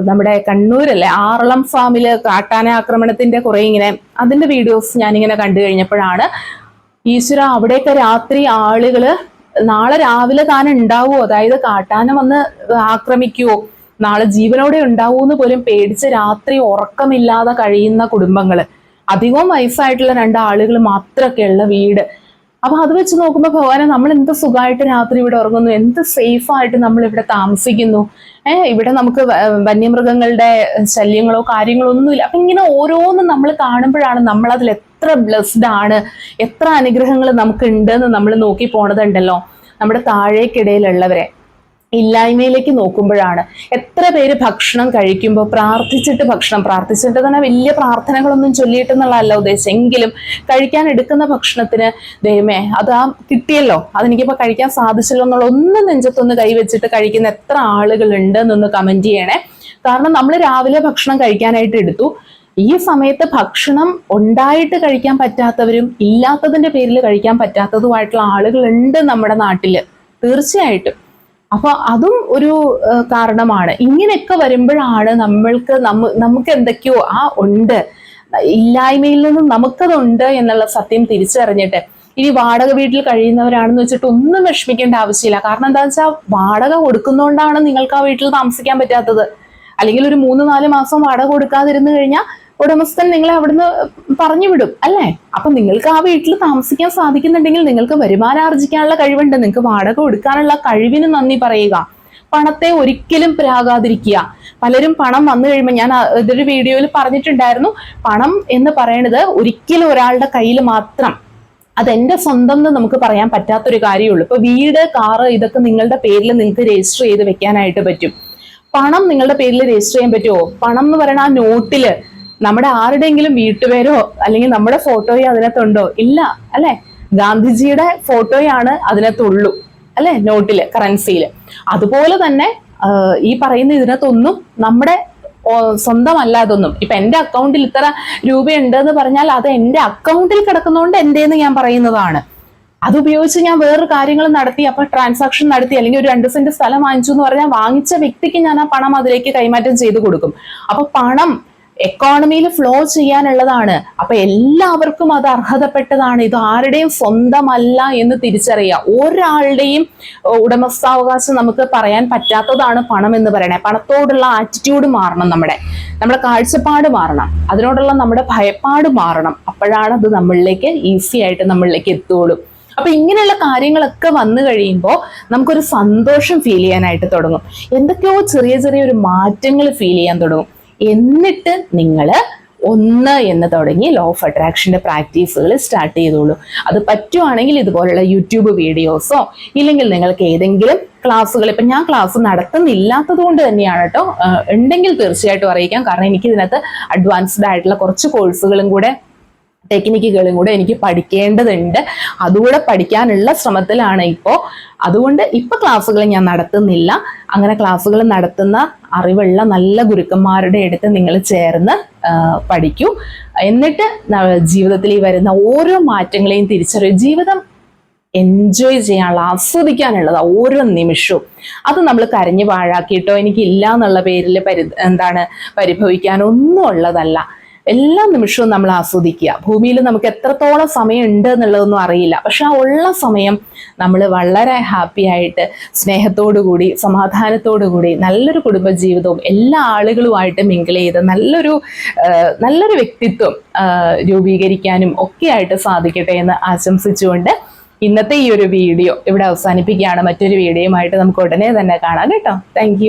നമ്മുടെ കണ്ണൂരല്ലേ ആറളം ഫാമില് കാട്ടാന ആക്രമണത്തിന്റെ കുറെ ഇങ്ങനെ അതിന്റെ വീഡിയോസ് ഞാനിങ്ങനെ കണ്ടു കഴിഞ്ഞപ്പോഴാണ് ഈശ്വര അവിടെയൊക്കെ രാത്രി ആളുകള് നാളെ രാവിലെ താൻ ഉണ്ടാവുമോ, അതായത് കാട്ടാന വന്ന് ആക്രമിക്കുവോ, നാളെ ജീവനോടെ ഉണ്ടാവൂന്ന് പോലും പേടിച്ച് രാത്രി ഉറക്കമില്ലാതെ കഴിയുന്ന കുടുംബങ്ങള്, അധികവും വയസ്സായിട്ടുള്ള 2 ആളുകൾ മാത്രമൊക്കെയുള്ള വീട്. അപ്പൊ അത് വെച്ച് നോക്കുമ്പോൾ ഭഗവാനെ നമ്മൾ എന്ത് സുഖമായിട്ട് രാത്രി ഇവിടെ ഉറങ്ങുന്നു, എന്ത് സേഫ് ആയിട്ട് നമ്മൾ ഇവിടെ താമസിക്കുന്നു. ഇവിടെ നമുക്ക് വന്യമൃഗങ്ങളുടെ ശല്യങ്ങളോ കാര്യങ്ങളോ ഒന്നുമില്ല. അപ്പൊ ഇങ്ങനെ ഓരോന്നും നമ്മൾ കാണുമ്പോഴാണ് നമ്മൾ അതിൽ എത്ര ബ്ലെസ്ഡ് ആണ്, എത്ര അനുഗ്രഹങ്ങൾ നമുക്ക് ഉണ്ടെന്ന് നമ്മൾ നോക്കി പോണതുണ്ടല്ലോ. നമ്മുടെ താഴേക്കിടയിലുള്ളവരെ ഇല്ലായ്മയിലേക്ക് നോക്കുമ്പോഴാണ്. എത്ര പേര് ഭക്ഷണം കഴിക്കുമ്പോൾ പ്രാർത്ഥിച്ചിട്ട് തന്നെ വലിയ പ്രാർത്ഥനകളൊന്നും ചൊല്ലിയിട്ടെന്നുള്ളതല്ല ഉദ്ദേശം, എങ്കിലും കഴിക്കാൻ എടുക്കുന്ന ഭക്ഷണത്തിന് ദൈവമേ അതാ കിട്ടിയല്ലോ, അതെനിക്കിപ്പോൾ കഴിക്കാൻ സാധിച്ചല്ലോ എന്നുള്ള ഒന്ന് നെഞ്ചത്തൊന്ന് കൈവച്ചിട്ട് കഴിക്കുന്ന എത്ര ആളുകൾ ഉണ്ട് എന്നൊന്ന് കമന്റ് ചെയ്യണേ. കാരണം നമ്മൾ രാവിലെ ഭക്ഷണം കഴിക്കാനായിട്ട് എടുത്തു, ഈ സമയത്ത് ഭക്ഷണം ഉണ്ടായിട്ട് കഴിക്കാൻ പറ്റാത്തവരും ഇല്ലാത്തതിന്റെ പേരിൽ കഴിക്കാൻ പറ്റാത്തതുമായിട്ടുള്ള ആളുകളുണ്ട് നമ്മുടെ നാട്ടില് തീർച്ചയായിട്ടും. അപ്പൊ അതും ഒരു കാരണമാണ്. ഇങ്ങനെയൊക്കെ വരുമ്പോഴാണ് നമുക്ക് എന്തൊക്കെയോ ഉണ്ട്, ഇല്ലായ്മയിൽ നിന്നും നമുക്കതുണ്ട് എന്നുള്ള സത്യം തിരിച്ചറിഞ്ഞിട്ട് ഇനി വാടക വീട്ടിൽ കഴിയുന്നവരാണെന്ന് വെച്ചിട്ട് ഒന്നും വിഷമിക്കേണ്ട ആവശ്യമില്ല. കാരണം എന്താ വെച്ചാൽ വാടക കൊടുക്കുന്നതുകൊണ്ടാണ് നിങ്ങൾക്ക് ആ വീട്ടിൽ താമസിക്കാൻ പറ്റാത്തത്. അല്ലെങ്കിൽ ഒരു 3-4 മാസം വാടക കൊടുക്കാതിരുന്നു കഴിഞ്ഞാൽ ഉടമസ്ഥൻ നിങ്ങളെ അവിടുന്ന് പറഞ്ഞു വിടും അല്ലേ. അപ്പൊ നിങ്ങൾക്ക് ആ വീട്ടിൽ താമസിക്കാൻ സാധിക്കുന്നുണ്ടെങ്കിൽ നിങ്ങൾക്ക് വരുമാനം ആർജിക്കാനുള്ള കഴിവുണ്ട്, നിങ്ങൾക്ക് വാടക കൊടുക്കാനുള്ള കഴിവിന് നന്ദി പറയുക. പണത്തെ ഒരിക്കലും പ്രാകാതിരിക്കുക. പലരും പണം വന്നു കഴിയുമ്പോൾ, ഞാൻ ഇതൊരു വീഡിയോയിൽ പറഞ്ഞിട്ടുണ്ടായിരുന്നു, പണം എന്ന് പറയുന്നത് ഒരിക്കലും ഒരാളുടെ കയ്യിൽ മാത്രം അതെന്റെ സ്വന്തം എന്ന് നമുക്ക് പറയാൻ പറ്റാത്തൊരു കാര്യമുള്ളൂ. ഇപ്പൊ വീട്, കാറ് ഇതൊക്കെ നിങ്ങളുടെ പേരിൽ നിങ്ങൾക്ക് രജിസ്റ്റർ ചെയ്ത് വെക്കാനായിട്ട് പറ്റും. പണം നിങ്ങളുടെ പേരിൽ രജിസ്റ്റർ ചെയ്യാൻ പറ്റുമോ? പണം എന്ന് പറയുന്ന ആ നോട്ടില് നമ്മുടെ ആരുടെയെങ്കിലും വീട്ടുപേരോ അല്ലെങ്കിൽ നമ്മുടെ ഫോട്ടോയോ അതിനകത്തുണ്ടോ? ഇല്ല അല്ലെ. ഗാന്ധിജിയുടെ ഫോട്ടോയാണ് അതിനകത്തുള്ളൂ അല്ലെ, നോട്ടില്, കറൻസിയില്. അതുപോലെ തന്നെ ഈ പറയുന്ന ഇതിനകത്തൊന്നും നമ്മുടെ സ്വന്തമല്ല. അതൊന്നും ഇപ്പൊ എന്റെ അക്കൗണ്ടിൽ ഇത്ര രൂപയുണ്ട് എന്ന് പറഞ്ഞാൽ അത് എന്റെ അക്കൗണ്ടിൽ കിടക്കുന്നതുകൊണ്ട് എന്റേന്ന് ഞാൻ പറയുന്നതാണ്. അതുപയോഗിച്ച് ഞാൻ വേറൊരു കാര്യങ്ങൾ നടത്തി, അപ്പൊ ട്രാൻസാക്ഷൻ നടത്തി, അല്ലെങ്കിൽ ഒരു 2 സെന്റ് സ്ഥലം വാങ്ങിച്ചു എന്ന് പറഞ്ഞാൽ വാങ്ങിച്ച വ്യക്തിക്ക് ഞാൻ ആ പണം അതിലേക്ക് കൈമാറ്റം ചെയ്ത് കൊടുക്കും. അപ്പൊ പണം എക്കോണമിയിൽ ഫ്ലോ ചെയ്യാനുള്ളതാണ്. അപ്പൊ എല്ലാവർക്കും അത് അർഹതപ്പെട്ടതാണ്. ഇത് ആരുടെയും സ്വന്തമല്ല എന്ന് തിരിച്ചറിയുക. ഒരാളുടെയും ഉടമസ്ഥാവകാശം നമുക്ക് പറയാൻ പറ്റാത്തതാണ് പണം എന്ന് പറയണേ. പണത്തോടുള്ള ആറ്റിറ്റ്യൂഡ് മാറണം, നമ്മുടെ കാഴ്ചപ്പാട് മാറണം, അതിനോടുള്ള നമ്മുടെ ഭയപ്പാട് മാറണം. അപ്പോഴാണ് അത് നമ്മളിലേക്ക് ഈസി ആയിട്ട് നമ്മളിലേക്ക് എത്തുള്ളൂ. അപ്പൊ ഇങ്ങനെയുള്ള കാര്യങ്ങളൊക്കെ വന്നു കഴിയുമ്പോൾ നമുക്കൊരു സന്തോഷം ഫീൽ ചെയ്യാനായിട്ട് തുടങ്ങും. എന്തൊക്കെയോ ചെറിയ ഒരു മാറ്റങ്ങൾ ഫീൽ ചെയ്യാൻ തുടങ്ങും. എന്നിട്ട് നിങ്ങൾ 1 എന്ന് തുടങ്ങി ലോ ഓഫ് അട്രാക്ഷന്റെ പ്രാക്ടീസുകൾ സ്റ്റാർട്ട് ചെയ്തോളൂ. അത് പറ്റുവാണെങ്കിൽ ഇതുപോലുള്ള യൂട്യൂബ് വീഡിയോസോ ഇല്ലെങ്കിൽ നിങ്ങൾക്ക് ഏതെങ്കിലും ക്ലാസ്സുകൾ, ഇപ്പം ഞാൻ ക്ലാസ് നടത്തുന്നില്ലാത്തത് കൊണ്ട് തന്നെയാണ് കേട്ടോ, ഉണ്ടെങ്കിൽ തീർച്ചയായിട്ടും അറിയിക്കാം. കാരണം എനിക്ക് ഇതിനകത്ത് അഡ്വാൻസ്ഡ് ആയിട്ടുള്ള കുറച്ച് കോഴ്സുകളും കൂടെ ടെക്നിക്കുകളും കൂടെ എനിക്ക് പഠിക്കേണ്ടതുണ്ട്. അതുകൂടെ പഠിക്കാനുള്ള ശ്രമത്തിലാണ് ഇപ്പോൾ. അതുകൊണ്ട് ഇപ്പൊ ക്ലാസ്സുകൾ ഞാൻ നടത്തുന്നില്ല. അങ്ങനെ ക്ലാസ്സുകൾ നടത്തുന്ന അറിവുള്ള നല്ല ഗുരുക്കന്മാരുടെ അടുത്ത് നിങ്ങൾ ചേർന്ന് പഠിക്കൂ. എന്നിട്ട് ജീവിതത്തിൽ ഈ വരുന്ന ഓരോ മാറ്റങ്ങളെയും തിരിച്ചറിയും. ജീവിതം എൻജോയ് ചെയ്യാനുള്ള, ആസ്വദിക്കാനുള്ളത് ഓരോ നിമിഷവും. അത് നമ്മൾ കരഞ്ഞു പാഴാക്കിയിട്ടോ എനിക്കില്ല എന്നുള്ള പേരിൽ പരിഭവിക്കാനൊന്നും ഉള്ളതല്ല. എല്ലാ നിമിഷവും നമ്മൾ ആസ്വദിക്കുക. ഭൂമിയിൽ നമുക്ക് എത്രത്തോളം സമയം ഉണ്ട് എന്നുള്ളതൊന്നും അറിയില്ല. പക്ഷെ ആ ഉള്ള സമയം നമ്മൾ വളരെ ഹാപ്പി ആയിട്ട്, സ്നേഹത്തോടു കൂടി, സമാധാനത്തോടു കൂടി, നല്ലൊരു കുടുംബജീവിതവും എല്ലാ ആളുകളുമായിട്ട് മിങ്കിൾ ചെയ്ത് നല്ലൊരു വ്യക്തിത്വം രൂപീകരിക്കാനും ഒക്കെ ആയിട്ട് സാധിക്കട്ടെ എന്ന് ആശംസിച്ചുകൊണ്ട് ഇന്നത്തെ ഈ ഒരു വീഡിയോ ഇവിടെ അവസാനിപ്പിക്കുകയാണ്. മറ്റൊരു വീഡിയോയുമായിട്ട് നമുക്ക് ഉടനെ തന്നെ കാണാം കേട്ടോ. താങ്ക്